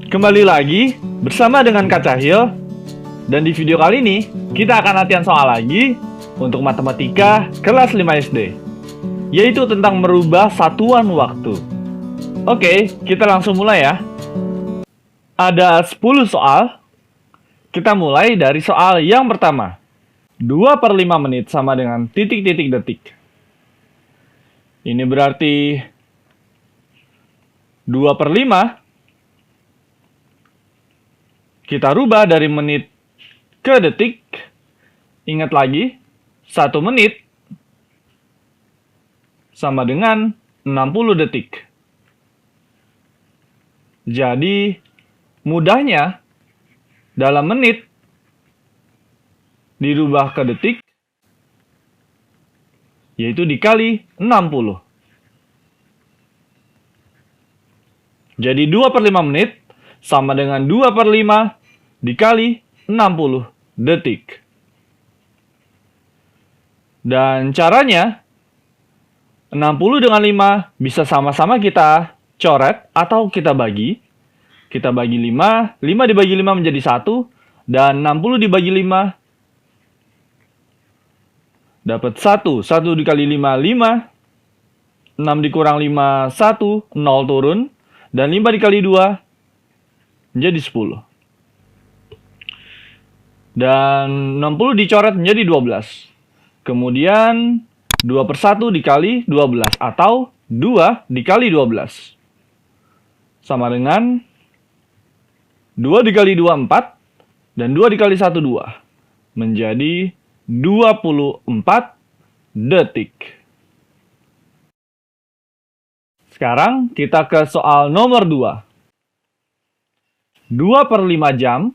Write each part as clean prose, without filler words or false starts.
Kembali lagi bersama dengan Kak Cahil. Dan di video kali ini kita akan latihan soal lagi untuk matematika kelas 5 SD, yaitu tentang merubah satuan waktu. Oke, kita langsung mulai ya. Ada 10 soal. Kita mulai dari soal yang pertama. 2/5 menit sama dengan titik-titik detik. Ini berarti 2/5 kita rubah dari menit ke detik. Ingat lagi, 1 menit sama dengan 60 detik. Jadi, mudahnya dalam menit dirubah ke detik, yaitu dikali 60. Jadi 2/5 menit sama dengan 2/5 dikali 60 detik. Dan caranya, 60 dengan 5 bisa sama-sama kita coret atau kita bagi. Kita bagi 5, 5 dibagi 5 menjadi 1, dan 60 dibagi 5 dapat 1. 1 dikali 5, 5. 6 dikurang 5, 1. 0 turun. Dan 5 dikali 2 menjadi 10. Dan 60 dicoret menjadi 12. Kemudian 2/1 dikali 12 atau 2 dikali 12. Sama dengan 2 dikali 2, 4. Dan 2 dikali 1, 2. Menjadi 24 detik. Sekarang kita ke soal nomor 2. 2/5 jam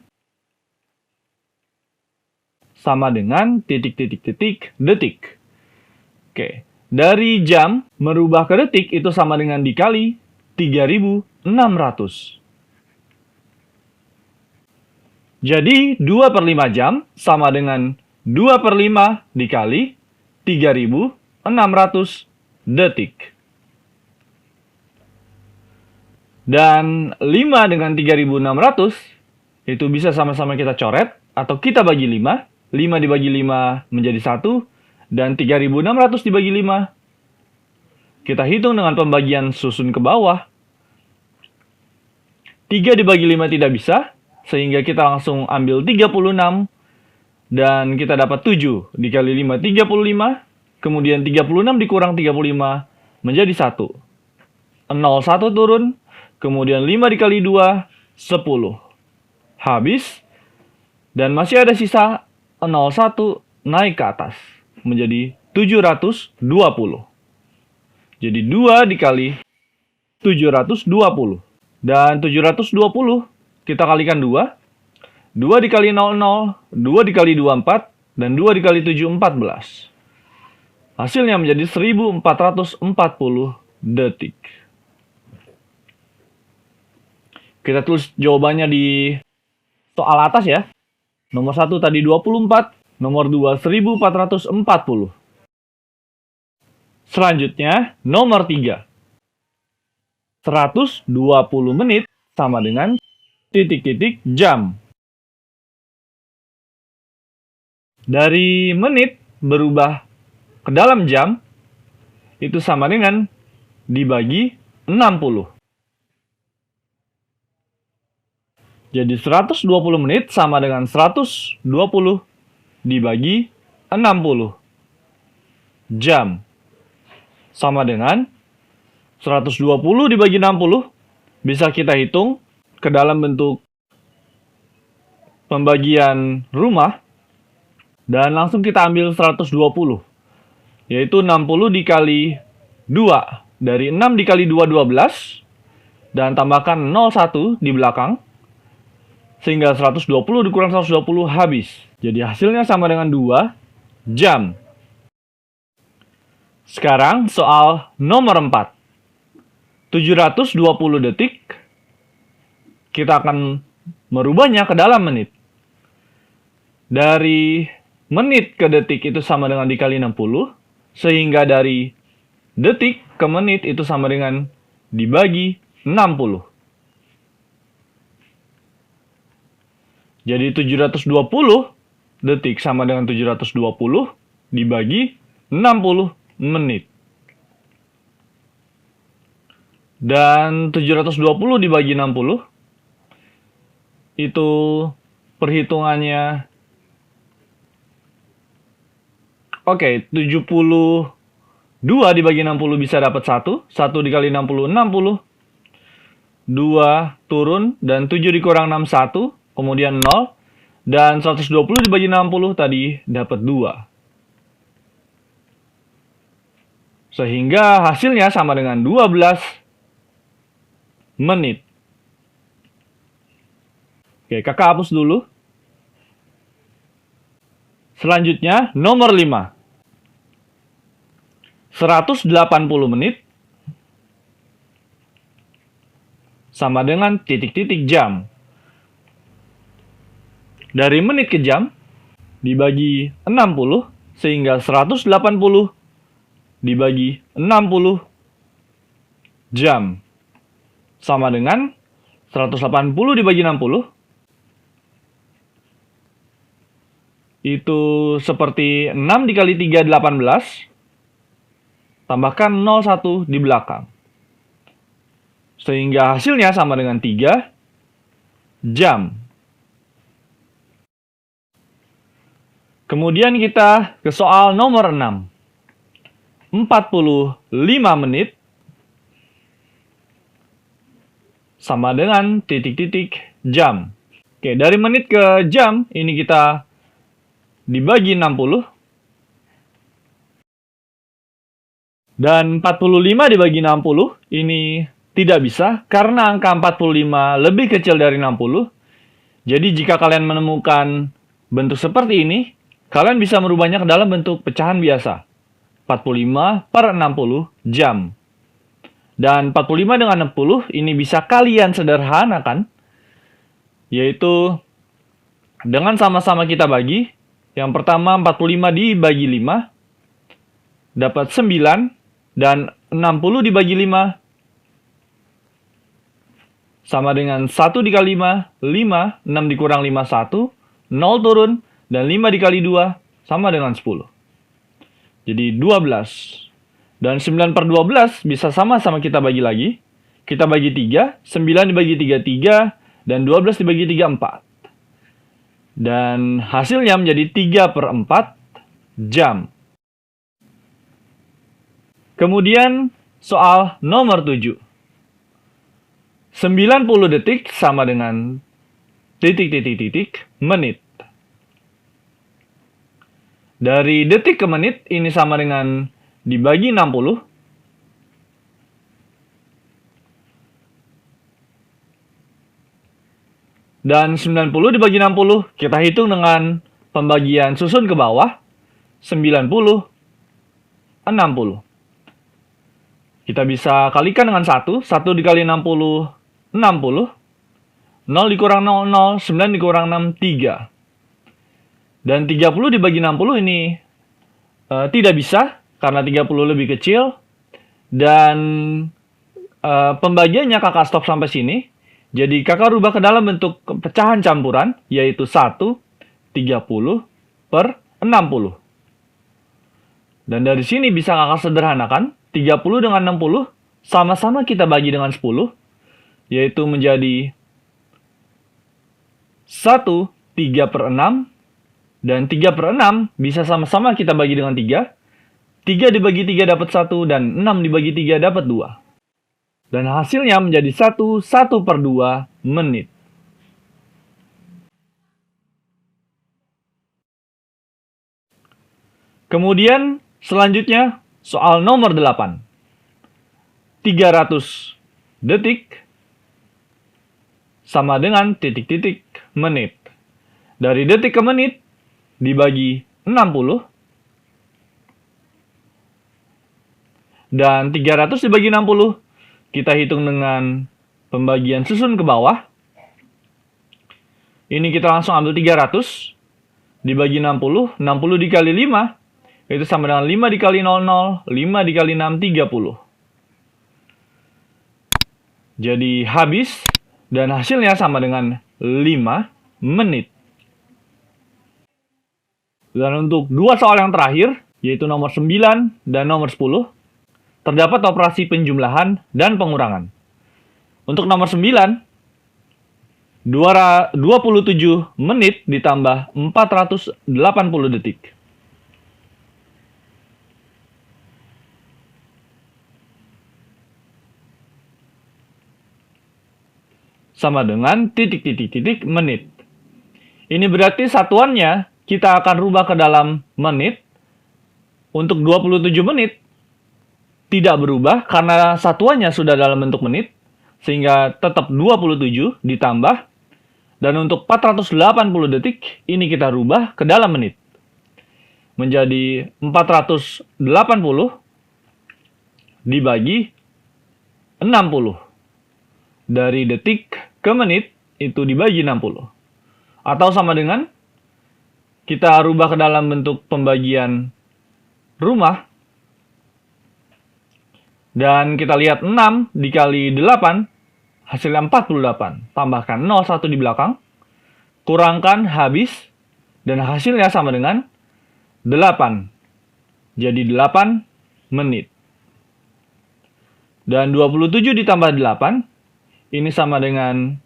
sama dengan titik-titik-titik detik. Oke, dari jam merubah ke detik itu sama dengan dikali 3.600. Jadi 2/5 jam sama dengan 2/5 dikali 3.600 detik. Dan 5 dengan 3.600 itu bisa sama-sama kita coret atau kita bagi 5. 5 dibagi 5 menjadi 1, dan 3.600 dibagi 5. Kita hitung dengan pembagian susun ke bawah. 3 dibagi 5 tidak bisa, sehingga kita langsung ambil 36, dan kita dapat 7 dikali 5, 35, kemudian 36 dikurang 35 menjadi 1. 0, 1 turun, kemudian 5 dikali 2, 10. Habis, dan masih ada sisa 01 naik ke atas menjadi 720. Jadi 2 dikali 720. Dan 720 kita kalikan 2. 2 dikali 00, 2 dikali 24, dan 2 dikali 7, 14. Hasilnya menjadi 1440 detik. Kita tulis jawabannya di soal atas ya. Nomor 1 tadi 24, nomor 2 1440. Selanjutnya, nomor 3. 120 menit sama dengan titik-titik jam. Dari menit berubah ke dalam jam, itu sama dengan dibagi 60. Jadi 120 menit sama dengan 120 dibagi 60 jam. Sama dengan 120 dibagi 60 bisa kita hitung ke dalam bentuk pembagian rumah. Dan langsung kita ambil 120. Yaitu 60 dikali 2. Dari 6 dikali 2, 12. Dan tambahkan 01 di belakang. Sehingga 120 dikurang 120 habis. Jadi hasilnya sama dengan 2 jam. Sekarang soal nomor 4. 720 detik. Kita akan merubahnya ke dalam menit. Dari menit ke detik itu sama dengan dikali 60. Sehingga dari detik ke menit itu sama dengan dibagi 60. Jadi 720 detik sama dengan 720 dibagi 60 menit. Dan 720 dibagi 60 itu perhitungannya, oke, 72 dibagi 60 bisa dapat 1. 1 dikali 60, 60. 2 turun, dan 7 dikurang 6, 1. Kemudian 0. Dan 120 dibagi 60 tadi dapat 2. Sehingga hasilnya sama dengan 12 menit. Oke, kakak hapus dulu. Selanjutnya, nomor 5. 180 menit sama dengan titik-titik jam. Dari menit ke jam dibagi 60, sehingga 180 dibagi 60 jam sama dengan 180 dibagi 60. Itu seperti 6 dikali 3, 18. Tambahkan 01 di belakang. Sehingga hasilnya sama dengan 3 jam. Kemudian kita ke soal nomor 6. 45 menit sama dengan titik-titik jam. Oke, dari menit ke jam ini kita dibagi 60. Dan 45 dibagi 60 ini tidak bisa karena angka 45 lebih kecil dari 60. Jadi jika kalian menemukan bentuk seperti ini, kalian bisa merubahnya ke dalam bentuk pecahan biasa. 45 per 60 jam. Dan 45 dengan 60 ini bisa kalian sederhanakan, yaitu dengan sama-sama kita bagi. Yang pertama 45 dibagi 5 dapat 9, dan 60 dibagi 5 sama dengan 1 dikali 5, 5, 6 dikurang 5, 1, 0 turun, dan 5 dikali 2 sama dengan 10. Jadi 12. Dan 9 per 12 bisa sama-sama kita bagi lagi. Kita bagi 3, 9 dibagi 3, 3, dan 12 dibagi 3, 4. Dan hasilnya menjadi 3 per 4 jam. Kemudian soal nomor 7. 90 detik sama dengan titik-titik-titik menit. Dari detik ke menit ini sama dengan dibagi 60. Dan 90 dibagi 60 kita hitung dengan pembagian susun ke bawah. 90, 60. Kita bisa kalikan dengan 1. 1 dikali 60, 60. 0 dikurang 0, 0. 9 dikurang 6, 3. Dan 30 dibagi 60 ini tidak bisa, karena 30 lebih kecil. Dan pembagiannya kakak stop sampai sini. Jadi kakak rubah ke dalam bentuk pecahan campuran, yaitu 1, 30 per 60. Dan dari sini bisa kakak sederhanakan. 30 dengan 60 sama-sama kita bagi dengan 10, yaitu menjadi 1, 3 per 6, dan 3 per 6 bisa sama-sama kita bagi dengan 3. 3 dibagi 3 dapat 1, dan 6 dibagi 3 dapat 2. Dan hasilnya menjadi 1 per 2 menit. Kemudian selanjutnya soal nomor 8. 300 detik sama dengan titik-titik menit. Dari detik ke menit dibagi 60. Dan 300 dibagi 60 kita hitung dengan pembagian susun ke bawah. Ini kita langsung ambil 300 dibagi 60. 60 dikali 5 itu sama dengan 5 dikali 00, 5 dikali 6, 30. Jadi habis, dan hasilnya sama dengan 5 menit. Dan untuk dua soal yang terakhir, yaitu nomor 9 dan nomor 10, terdapat operasi penjumlahan dan pengurangan. Untuk nomor 9, 27 menit ditambah 480 detik. Sama dengan titik-titik-titik menit. Ini berarti satuannya kita akan rubah ke dalam menit. Untuk 27 menit tidak berubah karena satuannya sudah dalam bentuk menit, sehingga tetap 27 ditambah. Dan untuk 480 detik ini kita rubah ke dalam menit. Menjadi 480 dibagi 60. Dari detik ke menit itu dibagi 60. Atau sama dengan kita rubah ke dalam bentuk pembagian rumah. Dan kita lihat 6 dikali 8 hasilnya 48. Tambahkan 01 di belakang. Kurangkan habis. Dan hasilnya sama dengan 8. Jadi 8 menit. Dan 27 ditambah 8. Ini sama dengan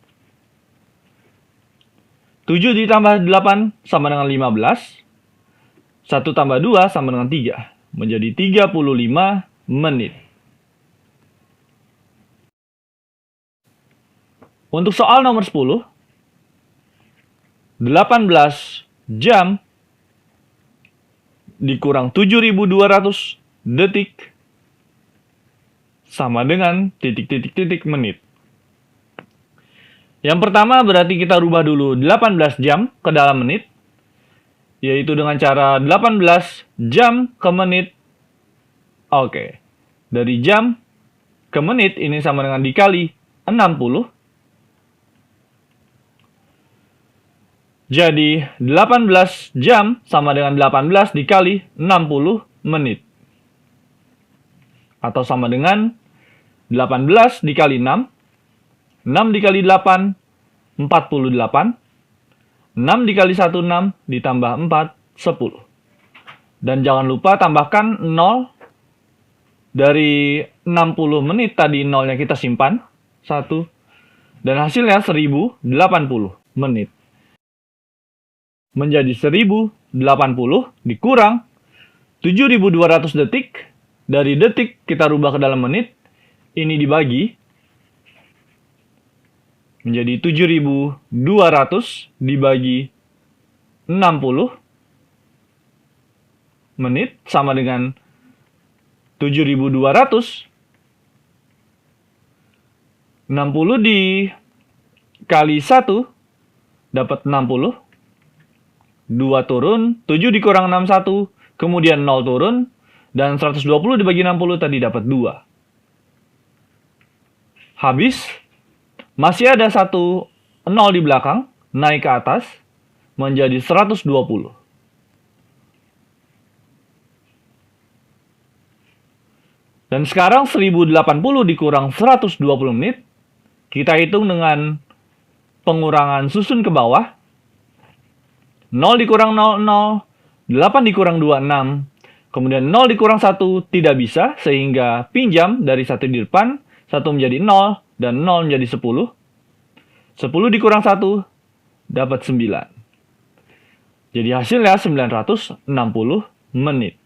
7 ditambah 8 sama dengan 15. 1 tambah 2 sama dengan 3. Menjadi 35 menit. Untuk soal nomor 10, 18 jam dikurang 7.200 detik sama dengan titik-titik-titik menit. Yang pertama berarti kita rubah dulu 18 jam ke dalam menit, yaitu dengan cara 18 jam ke menit. Oke, dari jam ke menit ini sama dengan dikali 60. Jadi 18 jam sama dengan 18 dikali 60 menit. Atau sama dengan 18 dikali 6. 6 dikali 8, 48. 6 dikali 1, 6. Ditambah 4, 10. Dan jangan lupa tambahkan 0. Dari 60 menit tadi 0-nya kita simpan. 1. Dan hasilnya 1080 menit. Menjadi 1080 dikurang 7.200 detik. Dari detik kita rubah ke dalam menit. Ini dibagi menjadi 7.200 dibagi 60 menit sama dengan 7.200. 60 dikali 1 dapat 60. 2 turun, 7 dikurang 61, kemudian 0 turun, dan 120 dibagi 60 tadi dapat 2. Habis. Masih ada 1 0 di belakang, naik ke atas, menjadi 120. Dan sekarang 1080 dikurang 120 menit, kita hitung dengan pengurangan susun ke bawah. 0 dikurang 0, 0, 8 dikurang 2, 6, kemudian 0 dikurang 1 tidak bisa, sehingga pinjam dari 1 di depan, 1 menjadi 0, dan 0 menjadi 10. 10 dikurang 1, dapat 9. Jadi hasilnya 960 menit.